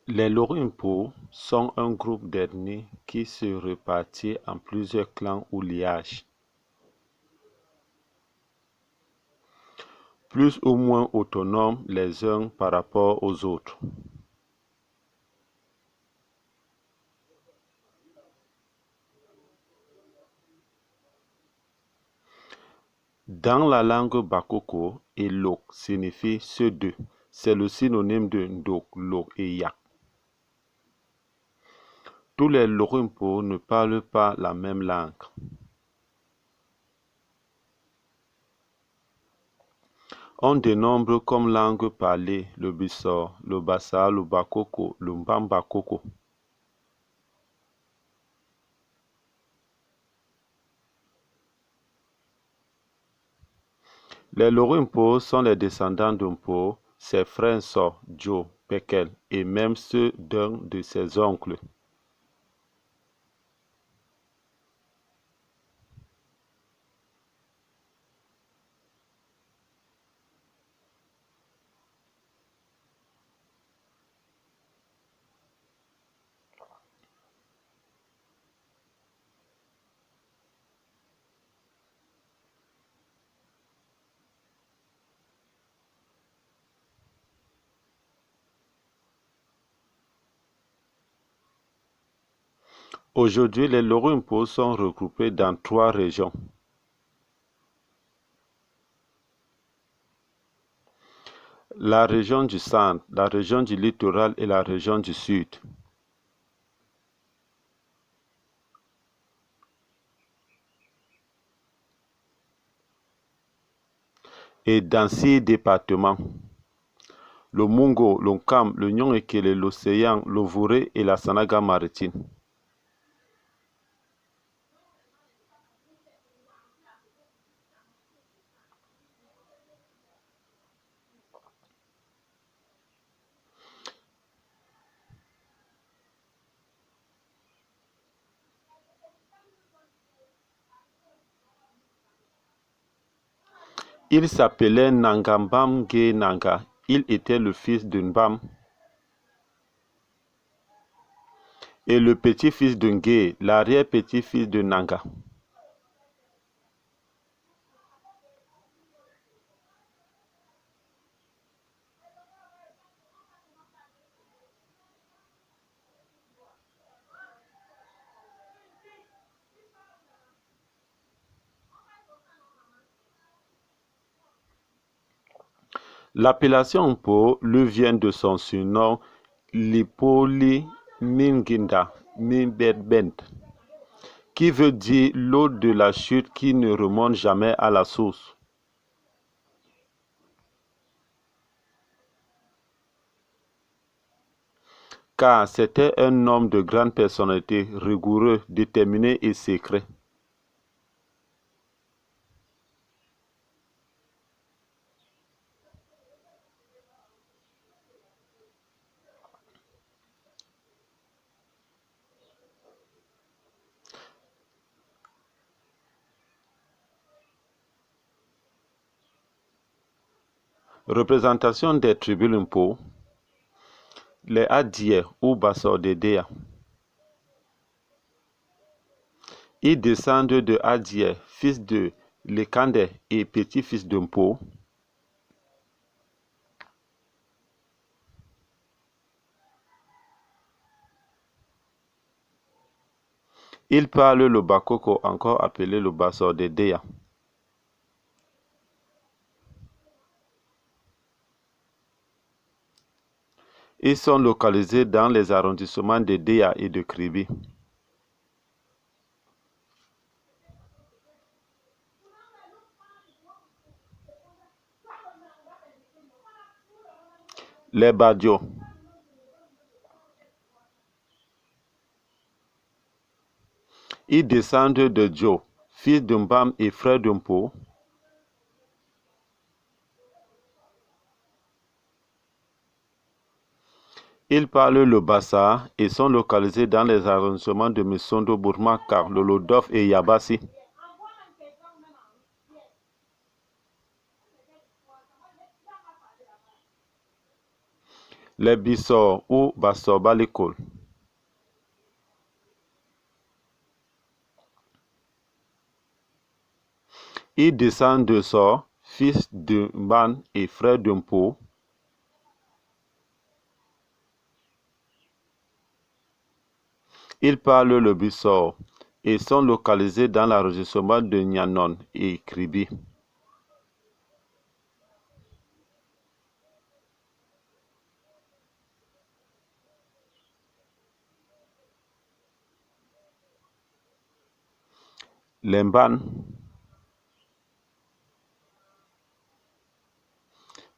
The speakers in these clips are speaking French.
Les Lorimpo sont un groupe d'ethnies qui se répartit en plusieurs clans ou liages, plus ou moins autonomes les uns par rapport aux autres. Dans la langue bakoko, Elok signifie ceux deux. C'est le synonyme de Ndok, Lok et Yak. Tous les Lorimpo ne parlent pas la même langue. On dénombre comme langue parlée le Bissau, le Bassa, le Bakoko, le Mbambakoko. Les Lorimpo sont les descendants d'Umpo, ses frères So, Joe, Pekel et même ceux d'un de ses oncles. Aujourd'hui, les Lorimpo sont regroupés dans 3 régions. La région du centre, la région du littoral et la région du sud. Et dans 6 départements, le Mungo, le Nkam, le Nyong-Ekele, l'Océan, le Vouré et la Sanaga maritime. Il s'appelait Nangambam Ge Nanga. Il était le fils de Nbam et le petit-fils de Nge, l'arrière-petit-fils de Nanga. L'appellation Mpo lui vient de son surnom Lipoli Minginda Minberbent, qui veut dire l'eau de la chute qui ne remonte jamais à la source. Car c'était un homme de grande personnalité, rigoureux, déterminé et secret. Représentation des tribus Mpo, les Adier ou Bassordédéa. Ils descendent de Adier, fils de Lekande et petit-fils de Mpo. Ils parlent le Bakoko, encore appelé le Bassordédéa. Ils sont localisés dans les arrondissements de Déa et de Kribi. Les Badio. Ils descendent de Joe, fils de Mbam et frère de Mpo. Ils parlent le Bassa et sont localisés dans les arrondissements de Misondo, Bourmakar, Lolodof et Yabassi. Les Bissor ou Bassor Balikol. Il descend de Sor, fils de Ban et frère de Mpo. Ils parlent le Bissor et sont localisés dans l'arrondissement de Nyanon et Kribi. Les Ban.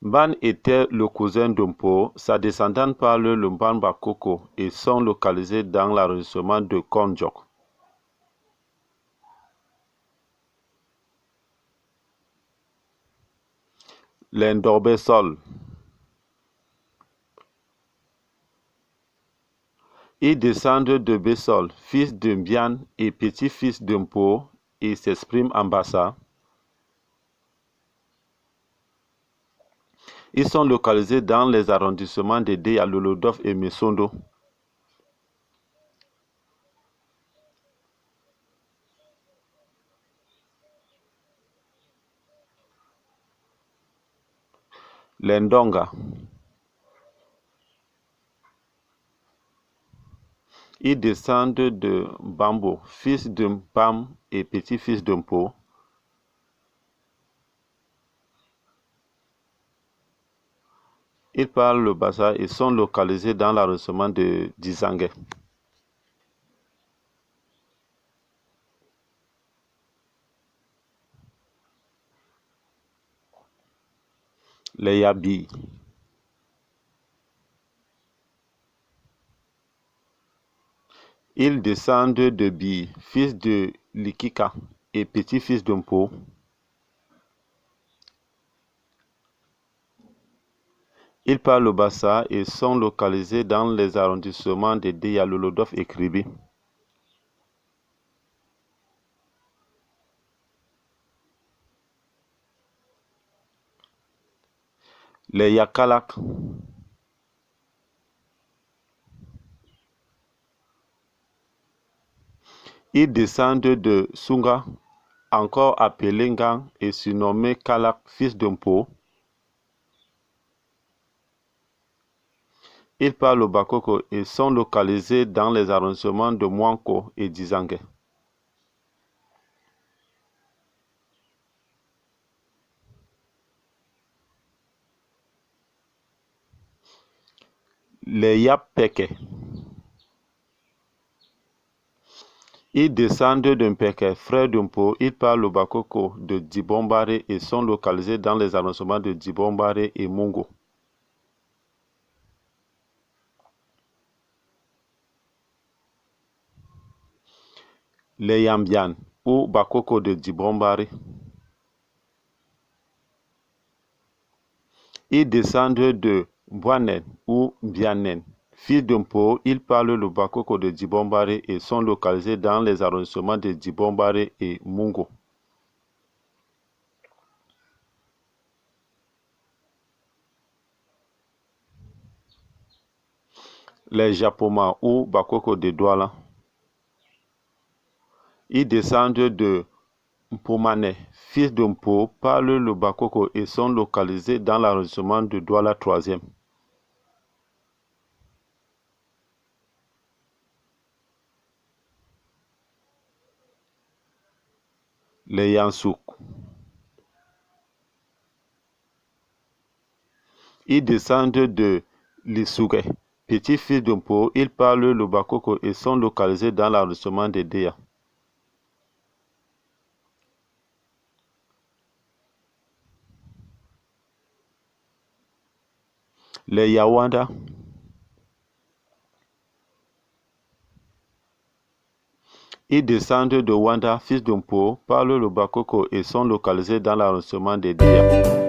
Ban était le cousin de Mpo. Sa descendante parle le Ban Bakoko et sont localisés dans l'arrondissement de Konjok. Les Ndorbesol. Ils descendent de Bessol, fils de Mbian et petit-fils de Mpo, et s'expriment en Bassa. Ils sont localisés dans les arrondissements de Deya, Lolodov et Mesondo. Les Ndonga. Ils descendent de Bambo, fils de Mpam et petit-fils de Mpo. Ils parlent le Bassa et sont localisés dans l'arrondissement de Dizangue. Les Yabi. Ils descendent de Bi, fils de Likika et petit-fils de Mpo. Ils parlent le Bassa et sont localisés dans les arrondissements de Deya, Lolodov et Kribi. Les Yakalak. Ils descendent de Sunga, encore appelé Ngang et surnommé Kalak, fils de Mpo. Ils parlent le Bakoko et sont localisés dans les arrondissements de Mwanko et Dizangue. Les Yapeke. Ils descendent d'un Peke, frère de Mpo. Ils parlent le Bakoko de Dibombare et sont localisés dans les arrondissements de Dibombare et Mungo. Les Yambian ou Bakoko de Dibombare. Ils descendent de Boanen ou Bianen, fils de Mpo. Ils parlent le Bakoko de Dibombare et sont localisés dans les arrondissements de Dibombare et Mungo. Les Japoma ou Bakoko de Douala. Ils descendent de Mpomane, fils de Mpo, parlent le Bakoko et sont localisés dans l'arrondissement de Douala 3e. Les Yansouk. Ils descendent de Lissougé, petit-fils de Mpo. Ils parlent le Bakoko et sont localisés dans l'arrondissement de Deya. Les Yawanda. Ils descendent de Wanda, fils de Mpo, parlent le Bakoko et sont localisés dans l'arrondissement de Deya.